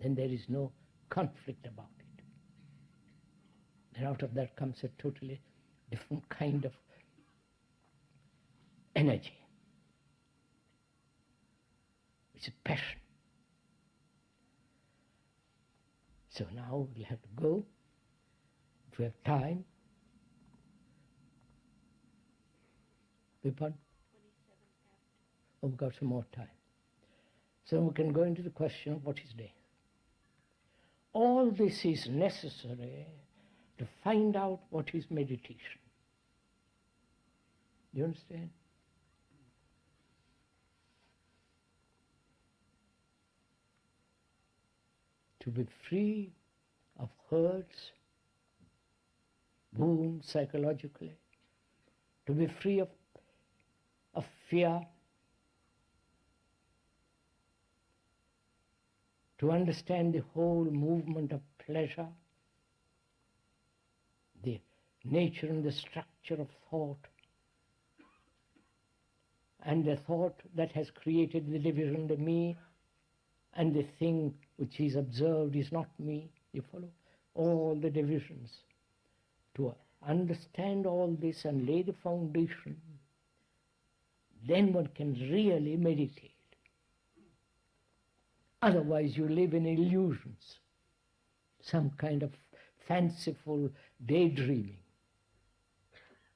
Speaker 1: Then there is no conflict about it. And out of that comes a totally different kind of energy. It's a passion. So now we'll have to go, if we have time. Oh, we've got some more time. So we can go into the question of what is death. All this is necessary to find out what is meditation. Do you understand? To be free of hurts, wounds psychologically, to be free of fear, to understand the whole movement of pleasure, the nature and the structure of thought, and the thought that has created the division, the me, and the thing which is observed is not me. You follow? All the divisions. To understand all this and lay the foundation, then one can really meditate. Otherwise you live in illusions, some kind of fanciful daydreaming.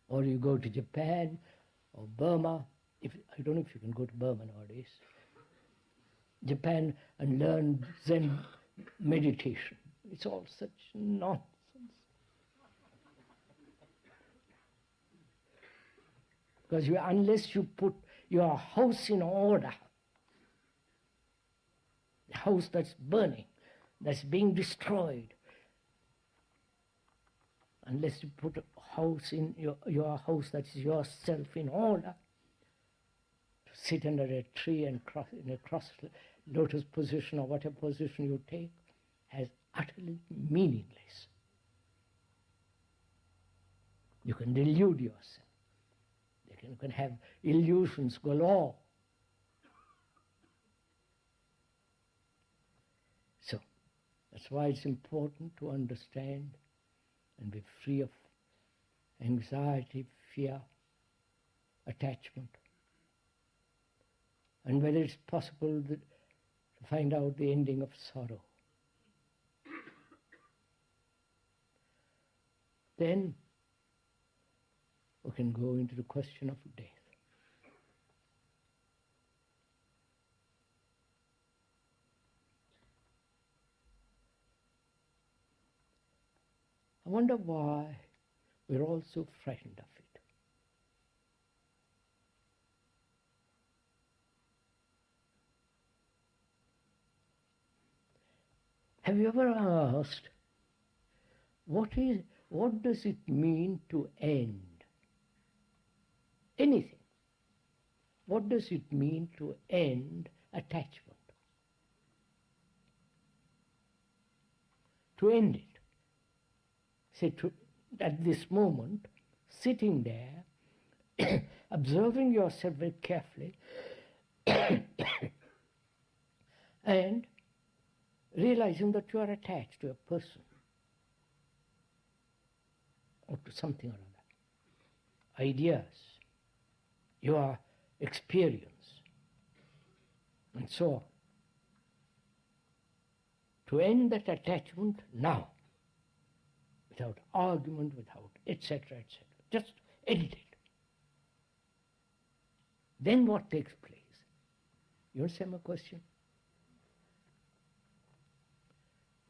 Speaker 1: Or you go to Japan or Burma, I don't know if you can go to Burma nowadays, Japan, and learn Zen meditation. It's all such nonsense. Because unless you put your house in order, the house that's burning, that's being destroyed, unless you put a house in your house that is yourself in order, to sit under a tree and in a cross lotus position or whatever position you take, has utterly meaningless. You can delude yourself. You can have illusions galore. So, that's why it's important to understand and be free of anxiety, fear, attachment. And whether it's possible to find out the ending of sorrow. Then we can go into the question of death. I wonder why we're all so frightened of it. Have you ever asked, what does it mean to end? Anything. What does it mean to end attachment? To end it. Say, at this moment, sitting there, observing yourself very carefully, and realizing that you are attached to a person or to something or other, ideas, your experience, and so on. To end that attachment now, without argument, without etc., etc. Just end it. Then what takes place? You understand my question?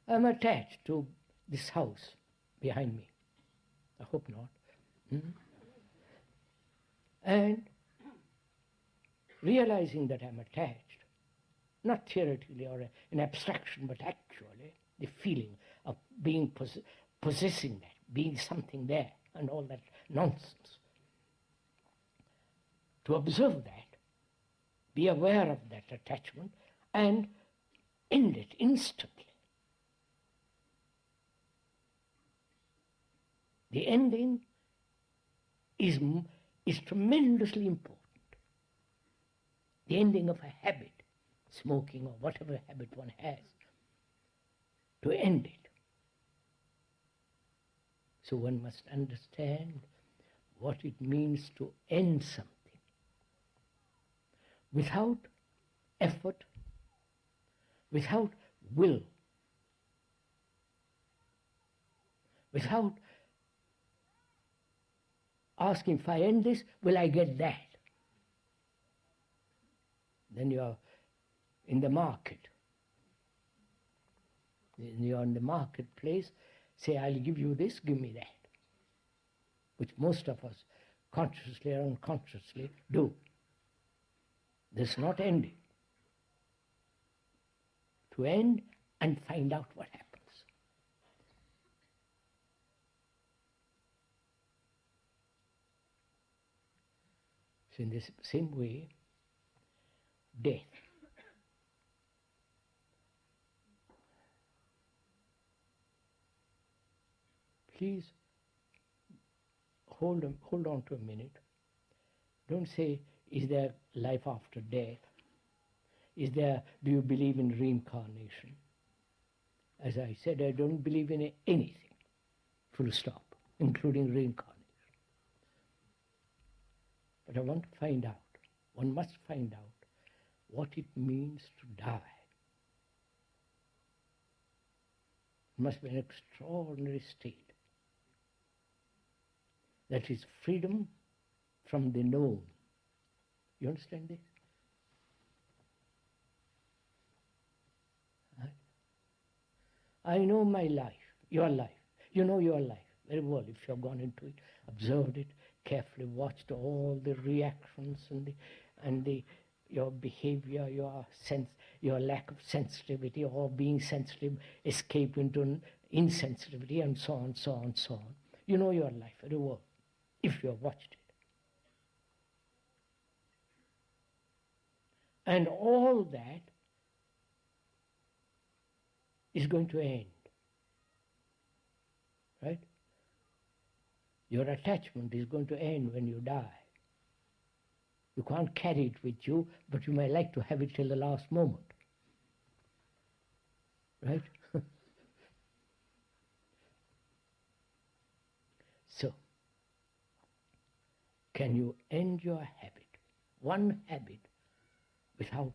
Speaker 1: I'm attached to this house behind me. I hope not. And realizing that I'm attached, not theoretically or in abstraction, but actually the feeling of being possessing that, being something there, and all that nonsense. To observe that, be aware of that attachment, and end it instantly. The ending is tremendously important. The ending of a habit, smoking or whatever habit one has, to end it. So one must understand what it means to end something. Without effort, without will, without asking, if I end this, will I get that? Then you are in the market. You're in the marketplace say, I'll give you this, give me that, which most of us consciously or unconsciously do. This is not ending. To end and find out what happens. So in this same way, death. Please hold on to a minute. Don't say, is there life after death? Do you believe in reincarnation? As I said, I don't believe in anything, full stop, including reincarnation. But I want to find out, one must find out what it means to die. It must be an extraordinary state. That is freedom from the known. You understand this? I know my life, your life. You know your life very well if you have gone into it, observed it, carefully watched all the reactions and your behavior, your lack of sensitivity, or being sensitive, escape into insensitivity, and so on, so on, so on. You know your life very well if you have watched it. And all that is going to end, right? Your attachment is going to end when you die. You can't carry it with you, but you may like to have it till the last moment, right? So, can you end your habit, one habit, without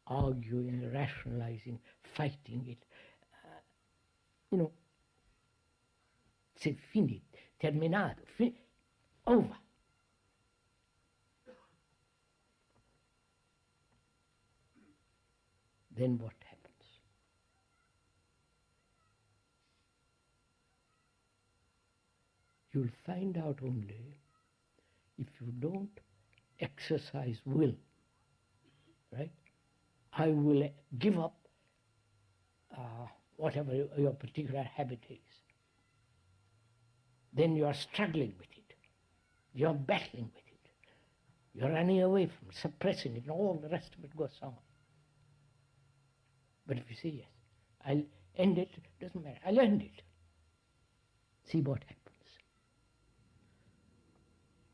Speaker 1: arguing, rationalizing, fighting it? C'est fini, terminato, over. Then what happens? You'll find out only if you don't exercise will, right? I will give up whatever your particular habit is. Then you are struggling with it. You are battling with it. You are running away from it, suppressing it, and all the rest of it goes on. But if you say, yes, I'll end it, doesn't matter, I'll end it. See what happens.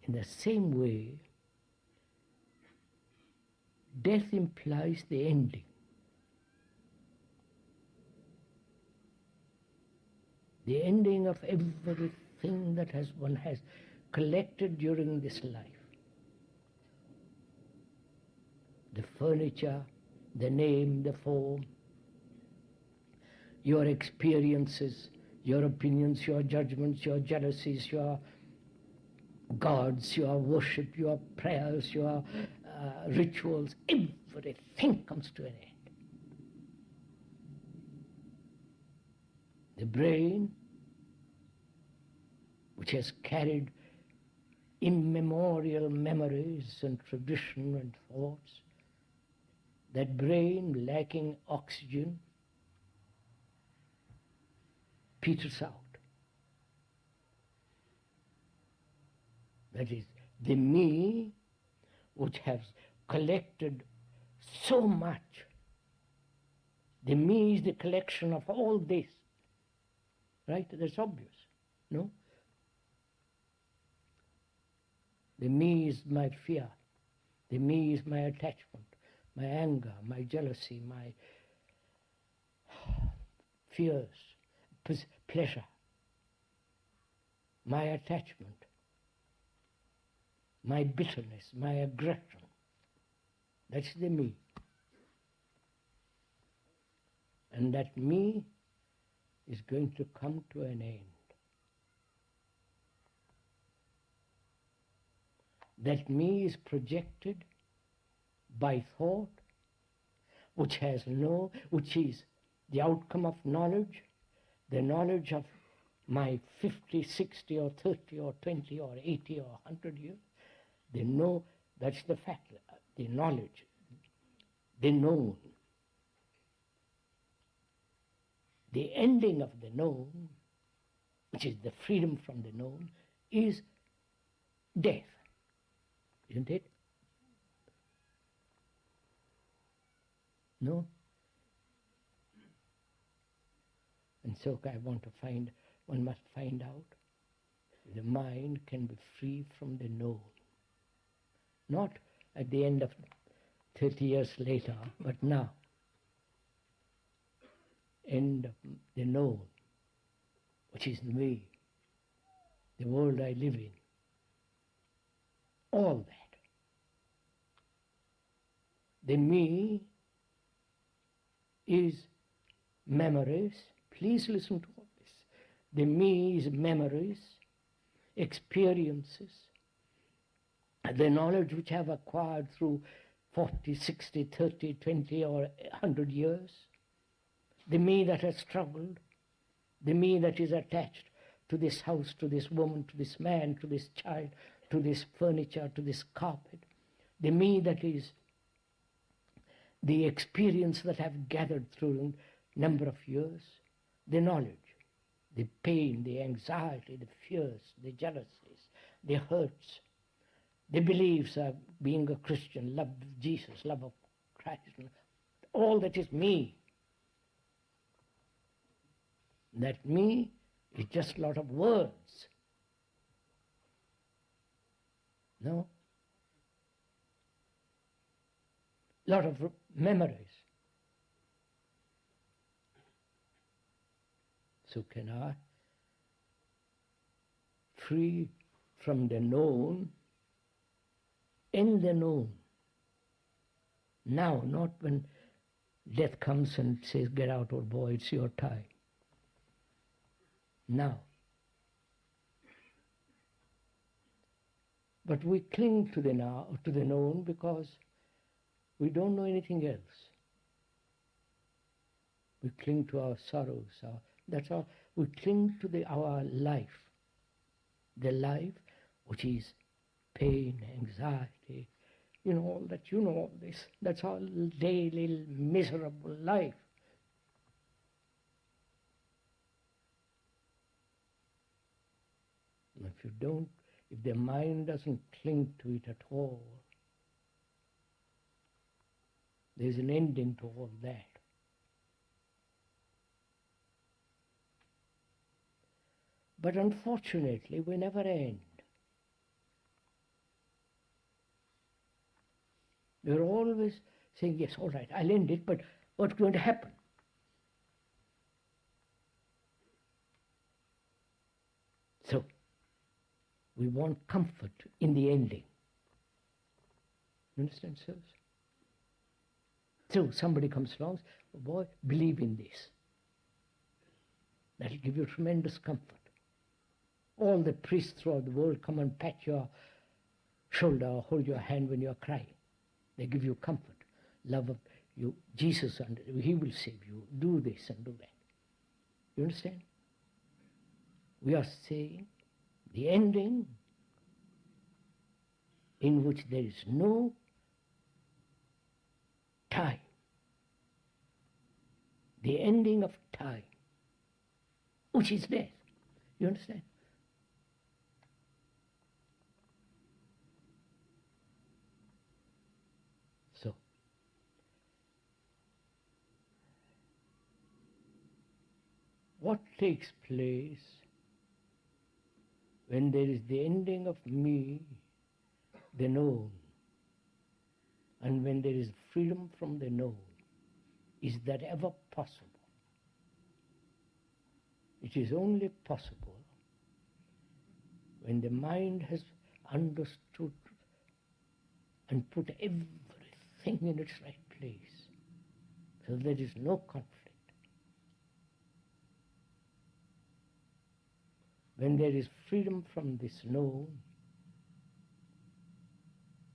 Speaker 1: In the same way, death implies the ending. The ending of everything that one has collected during this life. The furniture, the name, the form, your experiences, your opinions, your judgments, your jealousies, your gods, your worship, your prayers, your rituals, everything comes to an end. The brain, which has carried immemorial memories and tradition and thoughts, that brain lacking oxygen peters out. That is, the me, which has collected so much. The me is the collection of all this. Right? That's obvious, no? The me is my fear. The me is my attachment, my anger, my jealousy, my fears, pleasure, my attachment, my bitterness, my aggression. That's the me. And that me is going to come to an end. That me is projected by thought, which is the outcome of knowledge, the knowledge of my 50, 60 or 30 or 20 or 80 or 100 years. They know that's the fact, the knowledge, the known. The ending of the known, which is the freedom from the known, is death, isn't it? No? And so one must find out the mind can be free from the known. Not at the end of 30 years later, but now. End of the known, which is me, the world I live in. All that. The me is memories. Please listen to all this. The me is memories, experiences, the knowledge which I have acquired through 40, 60, 30, 20 or 100 years. The me that has struggled, the me that is attached to this house, to this woman, to this man, to this child, to this furniture, to this carpet. The me that is the experience that I've gathered through a number of years. The knowledge, the pain, the anxiety, the fears, the jealousies, the hurts, the beliefs of being a Christian, love of Jesus, love of Christ, all that is me. That me is just a lot of words. No? Lot of memories. So can I, free from the known, in the known. Now, not when death comes and says, get out, old boy, it's your time. Now. But we cling to the now, to the known, because we don't know anything else. We cling to our sorrows. That's all. We cling to our life. The life which is pain, anxiety, all that, all this. That's our daily miserable life. If the mind doesn't cling to it at all, there's an ending to all that. But unfortunately, we never end. We're always saying, yes, all right, I'll end it, but what's going to happen? So, we want comfort in the ending. You understand, sirs? So somebody comes along, says, oh boy, believe in this. That'll give you tremendous comfort. All the priests throughout the world come and pat your shoulder or hold your hand when you're crying. They give you comfort, love of you. Jesus, and he will save you. Do this and do that. You understand? We are saying the ending in which there is no time. The ending of time, which is death. You understand? So, what takes place when there is the ending of me, the known, and when there is freedom from the known? Is that ever possible? It is only possible when the mind has understood and put everything in its right place, so there is no conflict. When there is freedom from this known,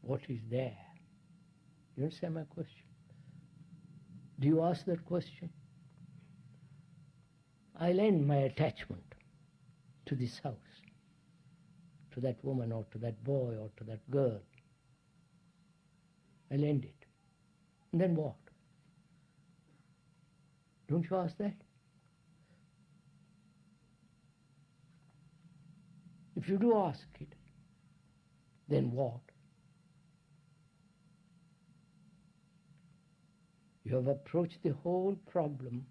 Speaker 1: what is there? You understand my question? Do you ask that question? I'll end my attachment. to this house, to that woman or to that boy or to that girl. I'll end it. And then what? Don't you ask that? If you do ask it, then what? You have approached the whole problem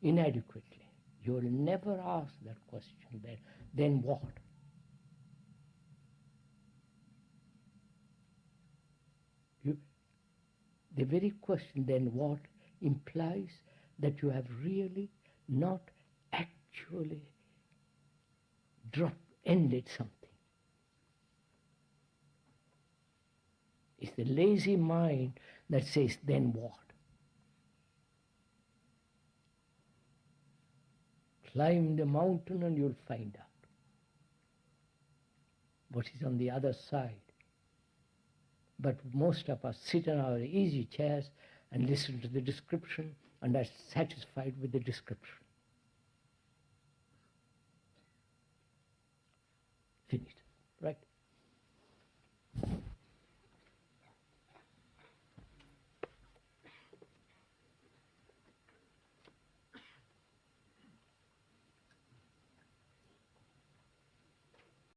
Speaker 1: inadequately. You will never ask that question then what? The very question, then what, implies that you have really not actually ended something. It's the lazy mind that says, then what? Climb the mountain and you'll find out what is on the other side. But most of us sit in our easy chairs and listen to the description and are satisfied with the description. Finished. Right?